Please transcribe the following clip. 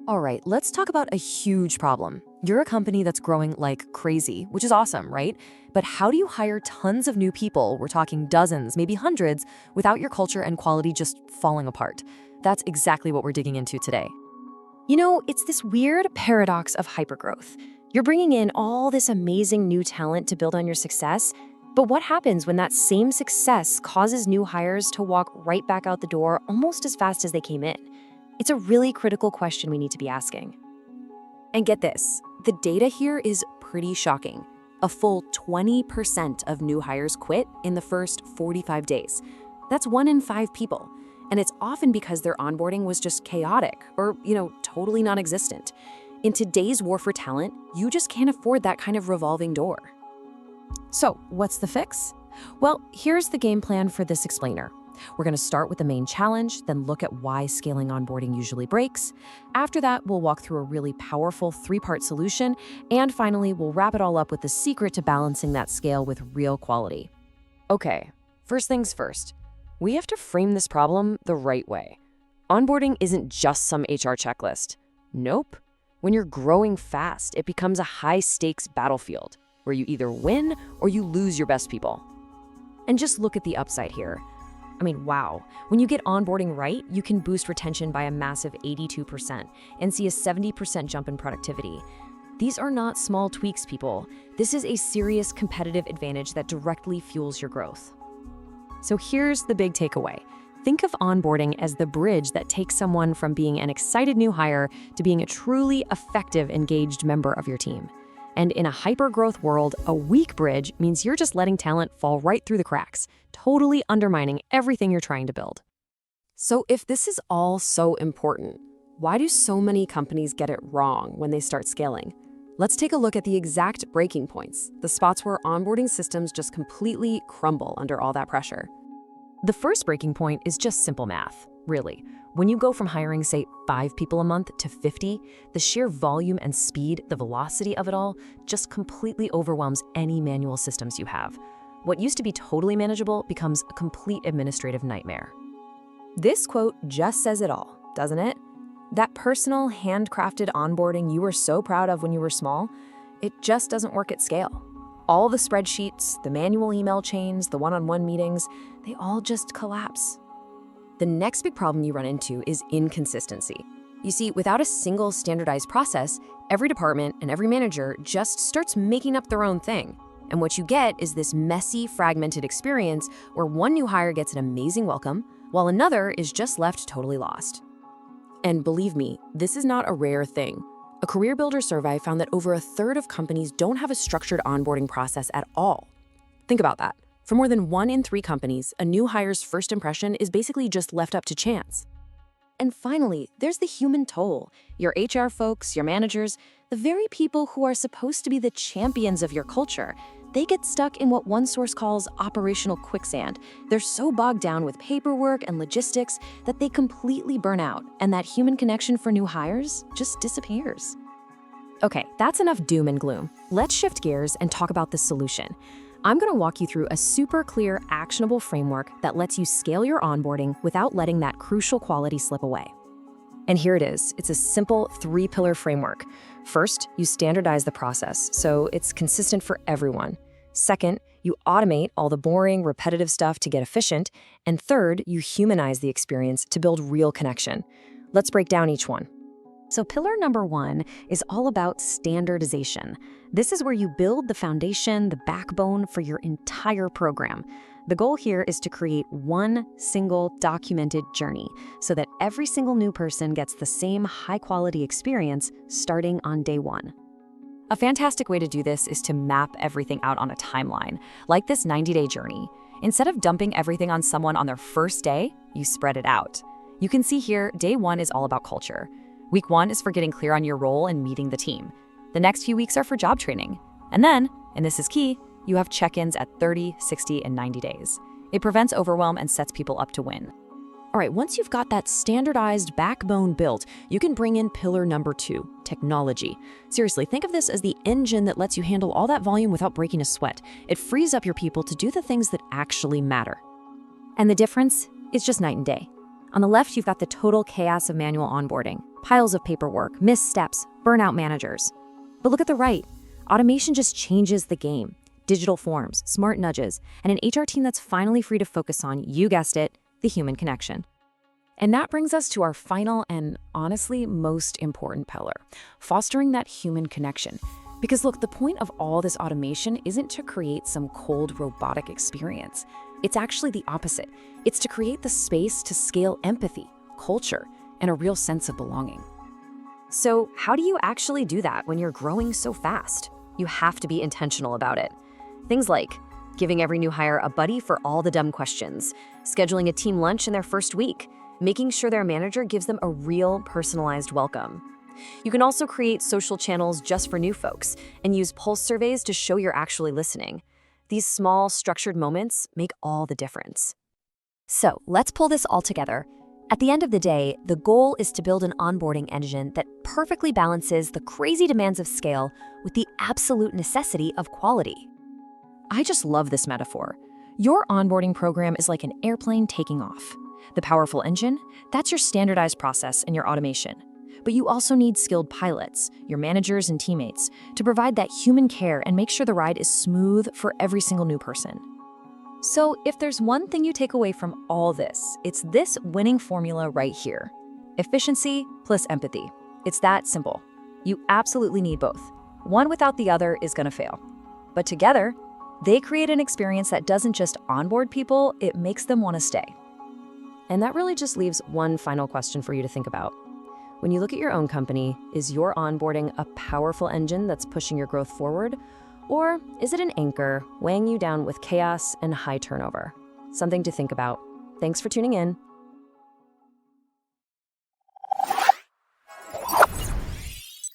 All right, let's talk about a huge problem. You're a company that's growing like crazy, which is awesome, right? But how do you hire tons of new people, we're talking dozens, maybe hundreds, without your culture and quality just falling apart? That's exactly what we're digging into today. It's this weird paradox of hypergrowth. You're bringing in all this amazing new talent to build on your success, but what happens when that same success causes new hires to walk right back out the door almost as fast as they came in? It's a really critical question we need to be asking. And get this, the data here is pretty shocking. A full 20% of new hires quit in the first 45 days. That's 1 in 5 people. And it's often because their onboarding was just chaotic or, totally non-existent. In today's war for talent, you just can't afford that kind of revolving door. So, what's the fix? Well, here's the game plan for this explainer. We're going to start with the main challenge, then look at why scaling onboarding usually breaks. After that, we'll walk through a really powerful 3-part solution. And finally, we'll wrap it all up with the secret to balancing that scale with real quality. Okay, first things first. We have to frame this problem the right way. Onboarding isn't just some HR checklist. Nope. When you're growing fast, it becomes a high-stakes battlefield where you either win or you lose your best people. And just look at the upside here. Wow. When you get onboarding right, you can boost retention by a massive 82% and see a 70% jump in productivity. These are not small tweaks, people. This is a serious competitive advantage that directly fuels your growth. So here's the big takeaway. Think of onboarding as the bridge that takes someone from being an excited new hire to being a truly effective, engaged member of your team. And in a hyper-growth world, a weak bridge means you're just letting talent fall right through the cracks, totally undermining everything you're trying to build. So if this is all so important, why do so many companies get it wrong when they start scaling? Let's take a look at the exact breaking points, the spots where onboarding systems just completely crumble under all that pressure. The first breaking point is just simple math, really. When you go from hiring, say, 5 people a month to 50, the sheer volume and speed, the velocity of it all, just completely overwhelms any manual systems you have. What used to be totally manageable becomes a complete administrative nightmare. This quote just says it all, doesn't it? That personal, handcrafted onboarding you were so proud of when you were small, it just doesn't work at scale. All the spreadsheets, the manual email chains, the one-on-one meetings, they all just collapse. The next big problem you run into is inconsistency. You see, without a single standardized process, every department and every manager just starts making up their own thing. And what you get is this messy, fragmented experience where one new hire gets an amazing welcome, while another is just left totally lost. And believe me, this is not a rare thing. A Career Builder survey found that over 1/3 of companies don't have a structured onboarding process at all. Think about that. For more than 1 in 3 companies, a new hire's first impression is basically just left up to chance. And finally, there's the human toll. Your HR folks, your managers, the very people who are supposed to be the champions of your culture, they get stuck in what one source calls operational quicksand. They're so bogged down with paperwork and logistics that they completely burn out, and that human connection for new hires just disappears. Okay, that's enough doom and gloom. Let's shift gears and talk about the solution. I'm going to walk you through a super clear, actionable framework that lets you scale your onboarding without letting that crucial quality slip away. And here it is. It's a simple 3-pillar framework. First, you standardize the process, so it's consistent for everyone. Second, you automate all the boring, repetitive stuff to get efficient. And third, you humanize the experience to build real connection. Let's break down each one. So pillar number 1 is all about standardization. This is where you build the foundation, the backbone for your entire program. The goal here is to create one single documented journey so that every single new person gets the same high-quality experience starting on day 1. A fantastic way to do this is to map everything out on a timeline, like this 90-day journey. Instead of dumping everything on someone on their first day, you spread it out. You can see here, day 1 is all about culture. Week 1 is for getting clear on your role and meeting the team. The next few weeks are for job training. And then, and this is key, you have check-ins at 30, 60, and 90 days. It prevents overwhelm and sets people up to win. All right, once you've got that standardized backbone built, you can bring in pillar number 2, technology. Seriously, think of this as the engine that lets you handle all that volume without breaking a sweat. It frees up your people to do the things that actually matter. And the difference is just night and day. On the left, you've got the total chaos of manual onboarding, Piles of paperwork, missed steps, burnout managers. But look at the right. Automation just changes the game. Digital forms, smart nudges, and an HR team that's finally free to focus on, you guessed it, the human connection. And that brings us to our final and honestly most important pillar, fostering that human connection. Because look, the point of all this automation isn't to create some cold robotic experience. It's actually the opposite. It's to create the space to scale empathy, culture, and a real sense of belonging. So how do you actually do that when you're growing so fast? You have to be intentional about it. Things like giving every new hire a buddy for all the dumb questions, scheduling a team lunch in their first week, making sure their manager gives them a real personalized welcome. You can also create social channels just for new folks and use pulse surveys to show you're actually listening. These small, structured moments make all the difference. So let's pull this all together. At the end of the day, the goal is to build an onboarding engine that perfectly balances the crazy demands of scale with the absolute necessity of quality. I just love this metaphor. Your onboarding program is like an airplane taking off. The powerful engine, that's your standardized process and your automation. But you also need skilled pilots, your managers and teammates, to provide that human care and make sure the ride is smooth for every single new person. So if there's one thing you take away from all this, it's this winning formula right here. Efficiency plus empathy. It's that simple. You absolutely need both. One without the other is gonna fail. But together, they create an experience that doesn't just onboard people, it makes them want to stay. And that really just leaves one final question for you to think about. When you look at your own company, is your onboarding a powerful engine that's pushing your growth forward? Or is it an anchor weighing you down with chaos and high turnover? Something to think about. Thanks for tuning in.